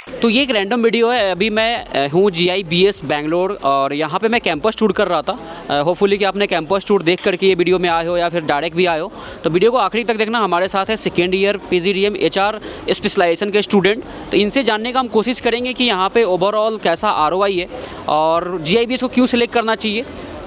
तो ये एक रैंडम वीडियो है। अभी मैं हूँ GIBS बैंगलोर और यहाँ पे मैं कैंपस टूर कर रहा था। होपफुली कि आपने कैंपस टूर देख करके ये वीडियो में आए हो या फिर डायरेक्ट भी आए हो, तो वीडियो को आखिरी तक देखना। हमारे साथ है second year PGDM HR specialisation के स्टूडेंट, तो इनसे जानने का हम कोशिश करेंगे कि यहाँ पे ओवरऑल कैसा ROI है और GIBS को क्यों सिलेक्ट करना चाहिए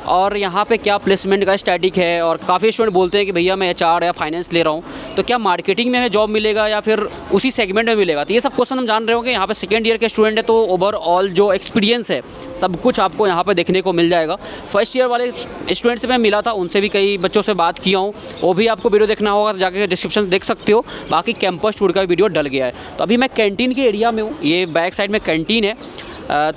और यहाँ पे क्या प्लेसमेंट का स्टैटिक है। और काफ़ी स्टूडेंट बोलते हैं कि भैया मैं HR या फाइनेंस ले रहा हूँ, तो क्या मार्केटिंग में हमें जॉब मिलेगा या फिर उसी सेगमेंट में मिलेगा। तो ये सब क्वेश्चन हम जान रहे होंगे। यहाँ पे सेकेंड ईयर के स्टूडेंट है तो ओवरऑल जो एक्सपीरियंस है सब कुछ आपको यहाँ पे देखने को मिल जाएगा। फर्स्ट ईयर वाले स्टूडेंट से मैं मिला था, उनसे भी कई बच्चों से बात किया हूँ, वो भी आपको वीडियो देखना होगा तो जाके डिस्क्रिप्शन देख सकते हो। बाकी कैंपस टूर का वीडियो डल गया है। तो अभी मैं कैंटीन के एरिया में हूँ, ये बैक साइड में कैंटीन है।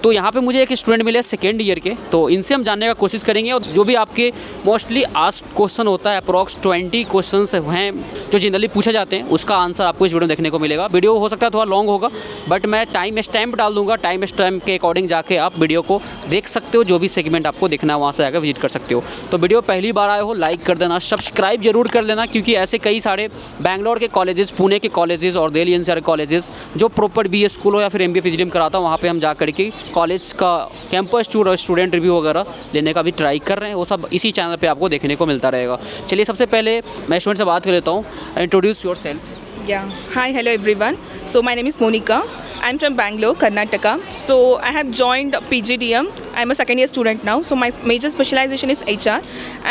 तो यहाँ पे मुझे एक स्टूडेंट मिले सेकेंड ईयर के, तो इनसे हम जानने का कोशिश करेंगे। और जो भी आपके मोस्टली आस्क्ड क्वेश्चन होता है, अप्रॉक्स 20 क्वेश्चंस हैं जो जनरली पूछे जाते हैं, उसका आंसर आपको इस वीडियो में देखने को मिलेगा। वीडियो हो सकता है थोड़ा लॉन्ग होगा, बट मैं टाइम स्टैम्प डाल दूँगा। टाइम स्टैम्प के अकॉर्डिंग जाके आप वीडियो को देख सकते हो। जो भी सेगमेंट आपको देखना है वहाँ से आकर विजिट कर सकते हो। तो वीडियो पहली बार आए हो लाइक कर देना, सब्सक्राइब जरूर कर लेना, क्योंकि ऐसे कई सारे बैंगलोर के कॉलेजेस, पुणे के कॉलेजेस और दिल्ली NCR कॉलेजेस जो प्रॉपर BA स्कूल हो या फिर MBA PGDM कराता हूँ, वहाँ पर हम जा करके कॉलेज का कैंपस टूर और स्टूडेंट रिव्यू वगैरह लेने का भी ट्राई कर रहे हैं। वो सब इसी चैनल पे आपको देखने को मिलता रहेगा। चलिए सबसे पहले मैं स्टूडेंट से बात कर लेता हूँ। Introduce your self. Yeah. Hi, hello everyone. So my name is Monica. I'm from Bangalore, Karnataka. So I have joined PGDM. I'm a second year student now. So my major specialization is HR.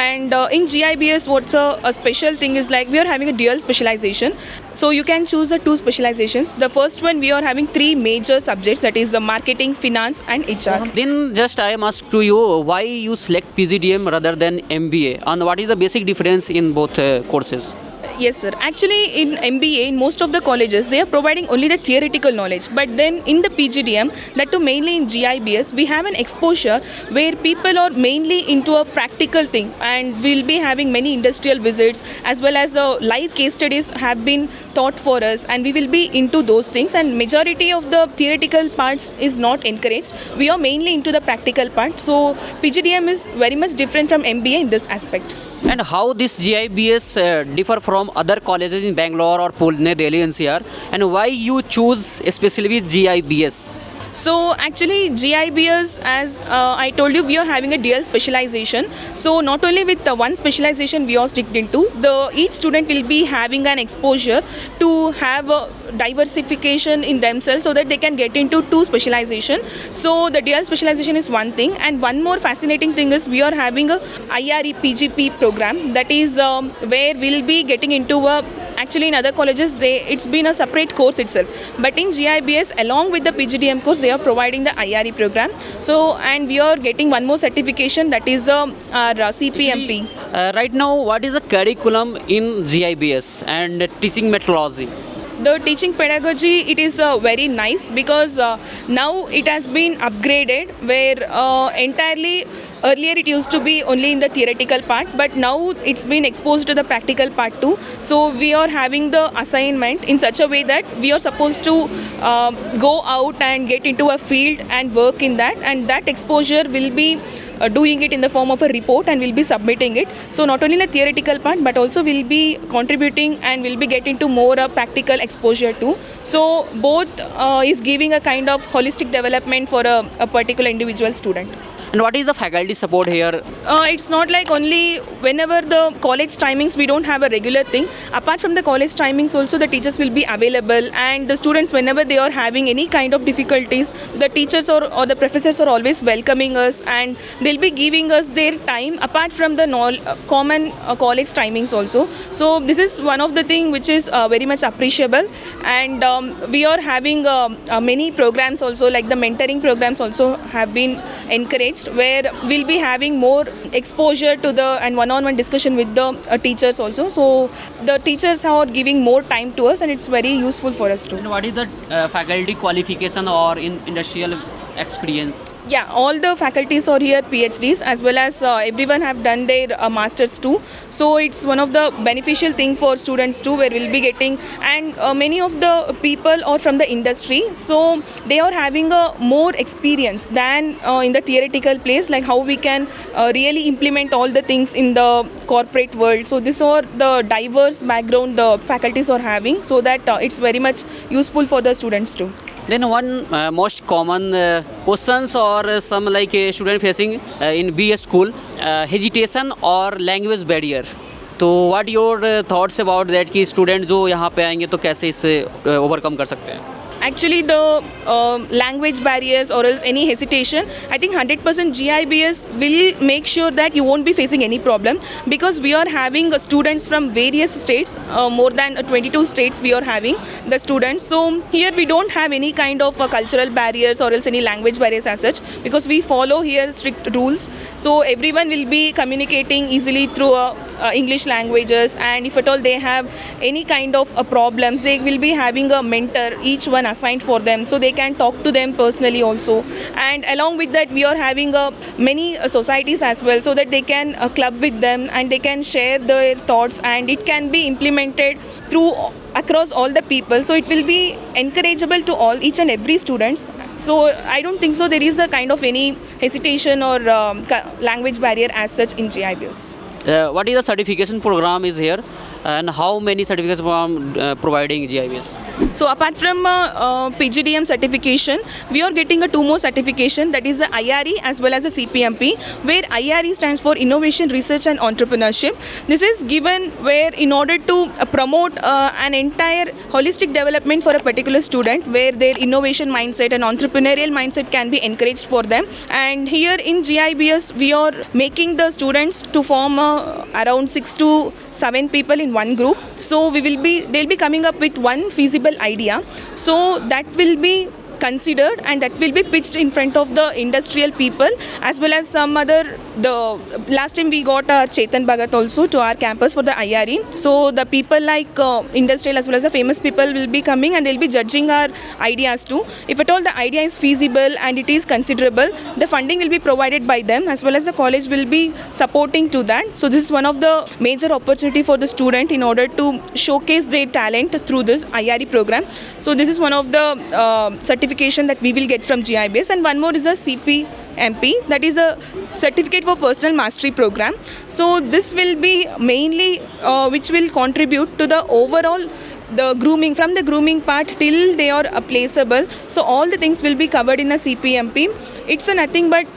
And in GIBS, what's a special thing is like we are having a dual specialization. So you can choose the two specializations. The first one, we are having three major subjects, that is the marketing, finance and HR. Then just I am asked to you, why you select PGDM rather than MBA, and what is the basic difference in both courses? Yes, sir. Actually, in MBA, in most of the colleges, they are providing only the theoretical knowledge. But then in the PGDM, that too mainly in GIBS, we have an exposure where people are mainly into a practical thing, and we'll be having many industrial visits as well as live case studies have been taught for us, and we will be into those things. And majority of the theoretical parts is not encouraged. We are mainly into the practical part. So PGDM is very much different from MBA in this aspect. And how this GIBS differ from other colleges in Bangalore or Pune, Delhi NCR, and why you choose especially GIBS? So actually GIBS, as I told you, we are having a dual specialization. So not only with the one specialization we are sticked into, each student will be having an exposure to have a diversification in themselves so that they can get into two specialization. So the dual specialization is one thing, and one more fascinating thing is we are having a IRE PGP program, that is where we'll be getting into actually in other colleges it's been a separate course itself, but in GIBS along with the PGDM course they are providing the IRE program. So and we are getting one more certification, that is our CPMP. Right now, what is the curriculum in GIBS and teaching methodology? The teaching pedagogy, it is very nice because now it has been upgraded, where entirely earlier it used to be only in the theoretical part, but now it's been exposed to the practical part too. So we are having the assignment in such a way that we are supposed to go out and get into a field and work in that, and that exposure will be doing it in the form of a report and we'll be submitting it. So not only the theoretical part, but also we'll be contributing and we'll be getting to more practical exposure too. So both is giving a kind of holistic development for a particular individual student. And what is the faculty support here? It's not like only whenever the college timings, we don't have a regular thing. Apart from the college timings also, the teachers will be available, and the students, whenever they are having any kind of difficulties, the teachers or the professors are always welcoming us, and they'll be giving us their time apart from the common college timings also. So this is one of the thing which is very much appreciable. And we are having many programs also, like the mentoring programs also have been encouraged, where we'll be having more exposure to the and one-on-one discussion with the teachers also. So the teachers are giving more time to us, and it's very useful for us too. And what is the faculty qualification or in industrial experience? Yeah, all the faculties are here PhDs, as well as everyone have done their masters too. So it's one of the beneficial thing for students too, where we'll be getting, and many of the people are from the industry, so they are having a more experience than in the theoretical place, like how we can really implement all the things in the corporate world. So these are the diverse background the faculties are having, so that it's very much useful for the students too. Then one most common questions or some like a student facing in BS school, hesitation or language barrier. तो what your thoughts about that कि student जो यहाँ पे आएंगे तो कैसे इससे overcome कर सकते हैं? Actually, the language barriers or else any hesitation, I think 100% GIBS will make sure that you won't be facing any problem, because we are having students from various states, more than 22 states we are having the students. So here we don't have any kind of cultural barriers or else any language barriers as such, because we follow here strict rules. So everyone will be communicating easily through English languages, and if at all they have any kind of problems, they will be having a mentor, each one assigned for them, so they can talk to them personally also. And along with that, we are having many societies as well, so that they can club with them and they can share their thoughts, and it can be implemented through across all the people, so it will be encourageable to all, each and every students. So I don't think so there is a kind of any hesitation or language barrier as such in GIBS. What is the certification program is here, and how many certificates program providing GIBS? So apart from PGDM certification, we are getting a 2 more certification, that is the IRE as well as the CPMP, where IRE stands for Innovation, Research and Entrepreneurship. This is given where in order to promote an entire holistic development for a particular student, where their innovation mindset and entrepreneurial mindset can be encouraged for them. And here in GIBS, we are making the students to form around 6 to 7 people in one group. So they'll be coming up with one feasible idea, so that will be considered and that will be pitched in front of the industrial people, as well as some other, the last time we got Chetan Bhagat also to our campus for the IRE. So the people like industrial as well as the famous people will be coming, and they'll be judging our ideas too. If at all the idea is feasible and it is considerable, the funding will be provided by them, as well as the college will be supporting to that. So this is one of the major opportunity for the student in order to showcase their talent through this IRE program. So this is one of the certification that we will get from GIBS. And one more is a CPMP, that is a certificate for personal mastery program. So this will be mainly which will contribute to the overall the grooming, from the grooming part till they are placeable. So all the things will be covered in a CPMP. It's nothing but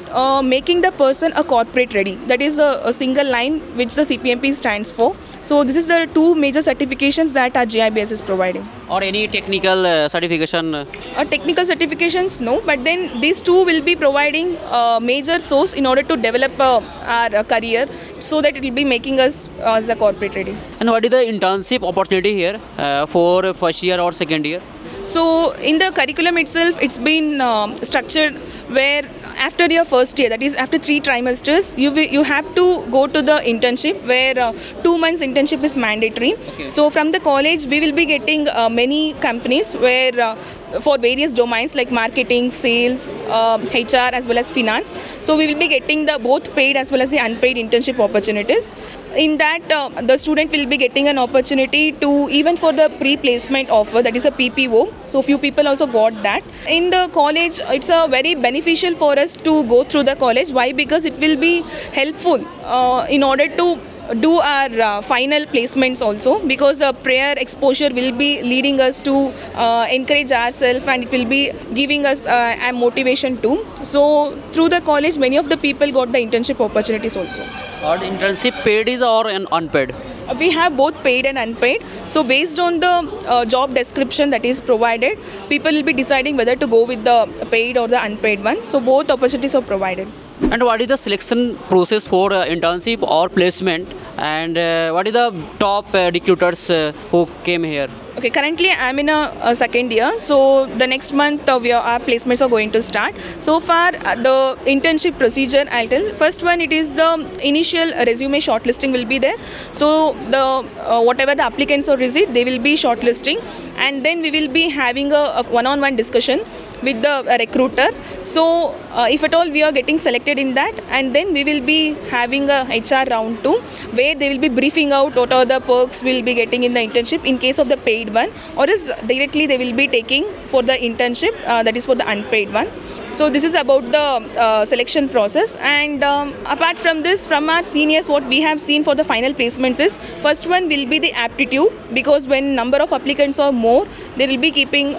making the person a corporate ready. That is a single line which the CPMP stands for. So this is the 2 major certifications that our GIBS is providing. Or any technical certification? Technical certifications, no, but then these 2 will be providing a major source in order to develop our career, so that it will be making us as a corporate ready. And what is the internship opportunity here for first year or second year? So in the curriculum itself, it's been structured where after your first year, that is after 3 trimesters, you have to go to the internship, where 2 months internship is mandatory. Okay. So from the college, we will be getting many companies where for various domains like marketing, sales, HR as well as finance. So we will be getting the both paid as well as the unpaid internship opportunities. In that, the student will be getting an opportunity to, even for the pre-placement offer, that is a PPO. So few people also got that. In the college, it's a very beneficial for us to go through the college. Why? Because it will be helpful in order to do our final placements also, because the prior exposure will be leading us to encourage ourselves, and it will be giving us a motivation too. So through the college, many of the people got the internship opportunities also. Or internship paid is or an unpaid? We have both paid and unpaid. So based on the job description that is provided, people will be deciding whether to go with the paid or the unpaid one. So both opportunities are provided. And what is the selection process for internship or placement? And what is the top recruiters who came here? Okay, currently I'm in a second year, so the next month our placements are going to start. So far, the internship procedure, I'll tell. First one, it is the initial resume shortlisting will be there. So the whatever the applicants are received, they will be shortlisting, and then we will be having a one-on-one discussion with the recruiter. So if at all we are getting selected in that, and then we will be having a HR round 2 where they will be briefing out what are the perks we'll be getting in the internship in case of the paid one, or is directly they will be taking for the internship, that is for the unpaid one. So this is about the selection process. And apart from this, from our seniors, what we have seen for the final placements is, first one will be the aptitude, because when number of applicants are more, they will be keeping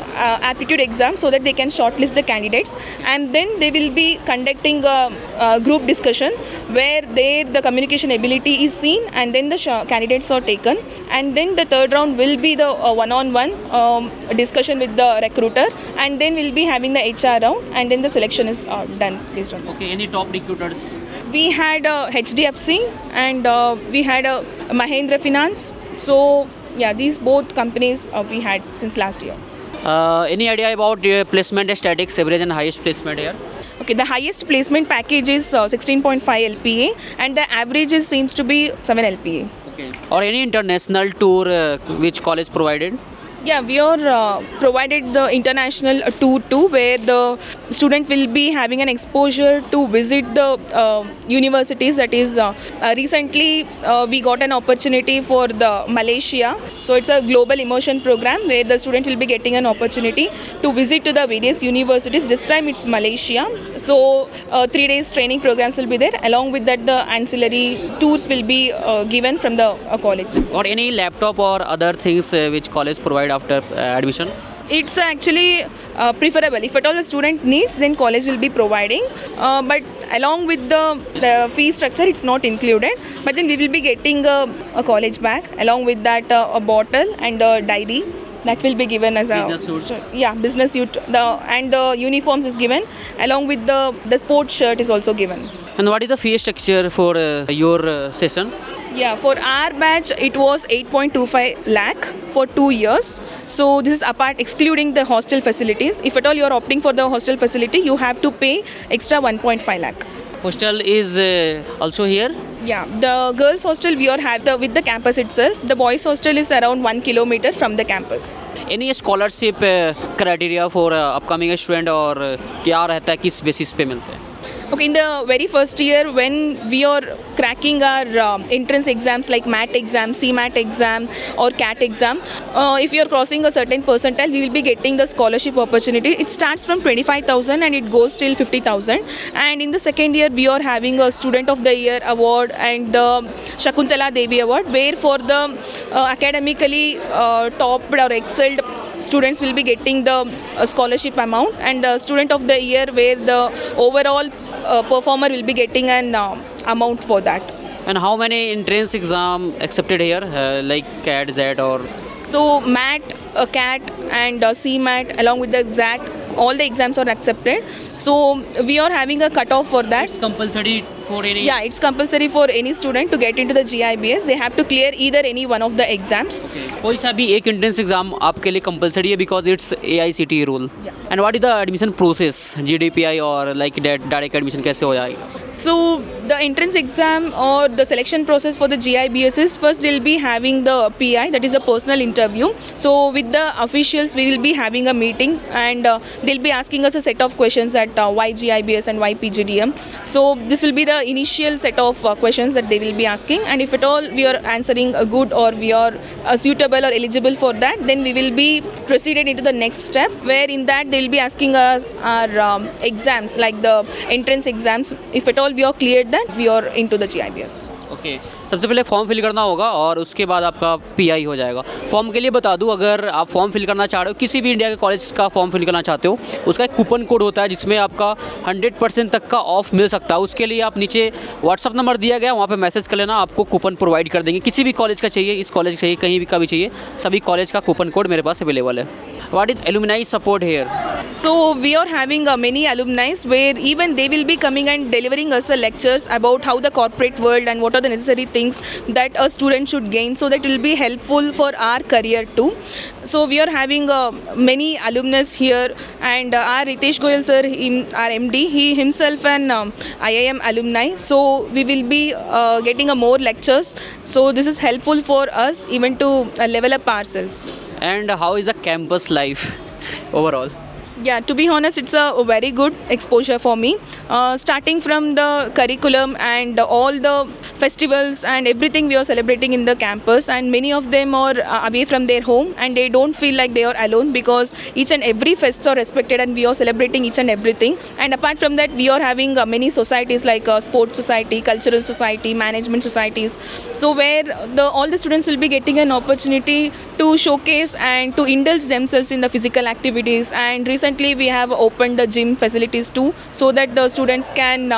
aptitude exam so that they can shortlist the candidates, and then they will be conducting a group discussion where the communication ability is seen, and then the candidates are taken, and then the third round will be the one-on-one discussion with the recruiter, and then we'll be having the HR round, and then the selection is done based on that. Okay, any top recruiters? We had HDFC and we had Mahindra Finance. So yeah, these both companies we had since last year. Any idea about your placement statistics, average and highest placement here? Okay, the highest placement package is 16.5 LPA, and the average seems to be 7 LPA. Okay. Or any international tour which college provided? Yeah, we are provided the international tour too, where the student will be having an exposure to visit the universities. That is, recently we got an opportunity for the Malaysia. So it's a global immersion program where the student will be getting an opportunity to visit to the various universities. This time it's Malaysia. So 3 days training programs will be there. Along with that, the ancillary tours will be given from the college. Or any laptop or other things which college provide after admission? It's actually preferable. If at all the student needs, then college will be providing. But along with the fee structure, it's not included. But then we will be getting a college bag. Along with that, a bottle and a diary. That will be given as Business suit. Yeah, business suit. And the uniforms is given. Along with the sports shirt is also given. And what is the fee structure for your session? Yeah, for our batch, it was 8.25 lakh for 2 years. So this is apart, excluding the hostel facilities. If at all you are opting for the hostel facility, you have to pay extra 1.5 lakh. Hostel is also here? Yeah, the girls' hostel we are have with the campus itself. The boys' hostel is around 1 kilometer from the campus. Any scholarship criteria for upcoming student और क्या रहता है, किस basis पे मिलते हैं? Okay, in the very first year, when we are cracking our entrance exams like MAT exam, CMAT exam or CAT exam, if you are crossing a certain percentile, we will be getting the scholarship opportunity. It starts from 25,000 and it goes till 50,000. And in the second year, we are having a Student of the Year award and the Shakuntala Devi award, where for the academically topped or excelled students will be getting the scholarship amount, and the Student of the Year where the overall performer will be getting an amount for that. And how many entrance exam accepted here, like CAT, ZET or? So MAT, CAT and CMAT along with the XAT, all the exams are accepted. So we are having a cutoff for that. It's compulsory for any? Yeah, it's compulsory for any student to get into the GIBS. They have to clear either any one of the exams. Okay. कोई सा भी एक entrance exam आपके लिए compulsory है because it's AICTE rule. Yeah. And what is the admission process? GDPI or like direct admission कैसे हो जाएगा? So the entrance exam or the selection process for the GIBS is, first they'll be having the PI, that is a personal interview. So with the officials we will be having a meeting, and they'll be asking us a set of questions that why GIBS and why PGDM. So this will be the initial set of questions that they will be asking, and if at all we are answering a good or we are suitable or eligible for that, then we will be proceeded into the next step, where in that they will be asking us our exams like the entrance exams. If at all we are cleared that, we are into the GIBS. Okay सबसे पहले form fill करना होगा और उसके बाद आपका pi हो जाएगा. फॉर्म के लिए बता दूं, अगर आप फॉर्म फिल करना चाह रहे हो, किसी भी इंडिया के कॉलेज का फॉर्म फिल करना चाहते हो, उसका एक कूपन कोड होता है जिसमें आपका 100% तक का ऑफ मिल सकता है. उसके लिए आप नीचे व्हाट्सअप नंबर दिया गया, वहाँ पे मैसेज कर लेना, आपको कूपन प्रोवाइड कर देंगे. किसी भी कॉलेज का चाहिए, इस कॉलेज का चाहिए, कहीं भी का भी चाहिए, सभी कॉलेज का कूपन कोड मेरे पास अवेलेबल है. What is alumni support here? So we are having many alumni where even they will be coming and delivering us lectures about how the corporate world and what are the necessary things that a student should gain, so that it will be helpful for our career too. So we are having many alumnus here, and our Ritesh Goyal sir, our MD, he himself an IIM alumni. So we will be getting more lectures. So this is helpful for us even to level up ourselves. And how is the campus life overall? Yeah, to be honest, it's a very good exposure for me. Starting from the curriculum and all the festivals and everything we are celebrating in the campus, and many of them are away from their home and they don't feel like they are alone because each and every fests are respected and we are celebrating each and everything. And apart from that, we are having many societies like sports society, cultural society, management societies. So where all the students will be getting an opportunity to showcase and to indulge themselves in the physical activities. And recently we have opened the gym facilities too, so that the students can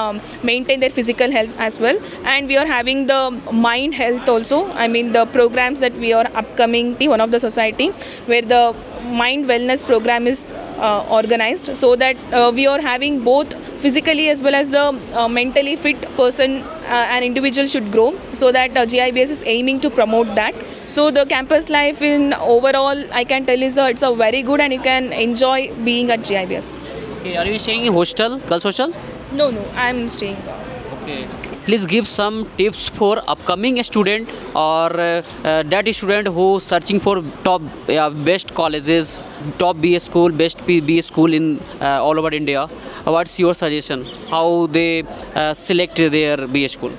maintain their physical health as well. And we are having the mind health also. I mean, the programs that we are upcoming, one of the society where the mind wellness program is organized, so that we are having both physically as well as the mentally fit person, an individual should grow, so that GIBS is aiming to promote that. So the campus life in overall, I can tell is it's a very good, and you can enjoy being at GIBS. Okay, are you staying in hostel, girls hostel? No, I'm staying. Okay. Please give some tips for upcoming student or that student who searching for top best colleges, top BA school, best BA school in all over India. What's your suggestion? How they select their BA school?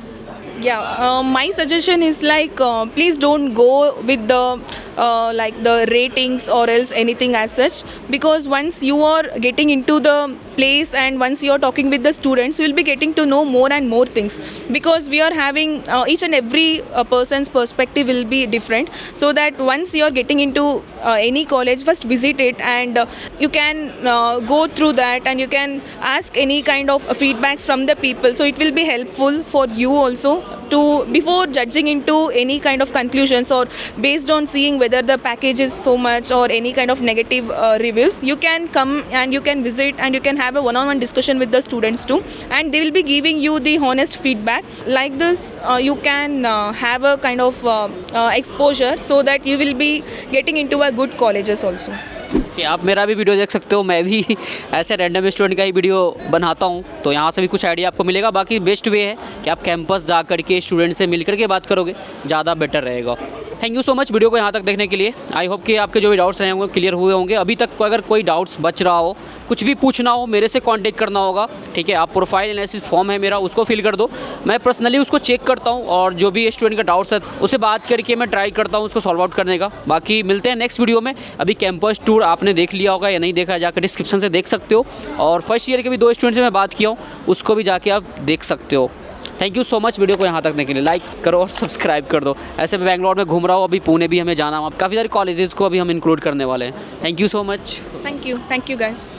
Yeah, my suggestion is like please don't go with the like the ratings or else anything as such, because once you are getting into the place and once you are talking with the students, you will be getting to know more and more things, because we are having each and every person's perspective will be different. So that once you are getting into any college, first visit it, and you can go through that and you can ask any kind of feedbacks from the people, so it will be helpful for you also to, before judging into any kind of conclusions or based on seeing whether the package is so much or any kind of negative reviews. You can come and you can visit and you can have a one-on-one discussion with the students too, and they will be giving you the honest feedback. Like this you can have a kind of exposure, so that you will be getting into a good colleges also. कि आप मेरा भी video देख सकते हो, मैं भी ऐसे रैंडम स्टूडेंट का ही वीडियो बनाता हूँ, तो यहाँ से भी कुछ आइडिया आपको मिलेगा। बाकी बेस्ट वे है कि आप कैंपस जा करके स्टूडेंट से मिल करके बात करोगे, ज़्यादा बेटर रहेगा। Thank you so much video को यहाँ तक देखने के लिए। आई होप कि आपके जो भी डाउट्स रहे होंगे क्लियर हुए होंगे। अभी तक अगर कोई डाउट्स बच रहा हो, कुछ भी पूछना हो, मेरे से कांटेक्ट करना होगा, ठीक है। आप प्रोफाइल एनालिसिस फॉर्म है मेरा, उसको फिल कर दो, मैं पर्सनली उसको चेक करता हूँ और जो भी स्टूडेंट का डाउट्स है उससे बात करके मैं ट्राई करता हूँ उसको सॉल्व आउट करने का। बाकी मिलते हैं नेक्स्ट वीडियो में। अभी कैंपस टूर आपने देख लिया होगा या नहीं देखा, जाकर डिस्क्रिप्शन से देख सकते हो, और फर्स्ट ईयर के भी 2 स्टूडेंट से मैं बात किया हूँ, उसको भी जाके आप देख सकते हो। Thank you so much video को यहाँ तक देखने के लिए। लाइक करो और सब्सक्राइब कर दो। ऐसे मैं बेंगलोर में घूम रहा हूँ, अभी पुणे भी हमें जाना है, काफ़ी सारे कॉलेजेस को अभी हम इंक्लूड करने वाले हैं। Thank you so much. Thank you guys.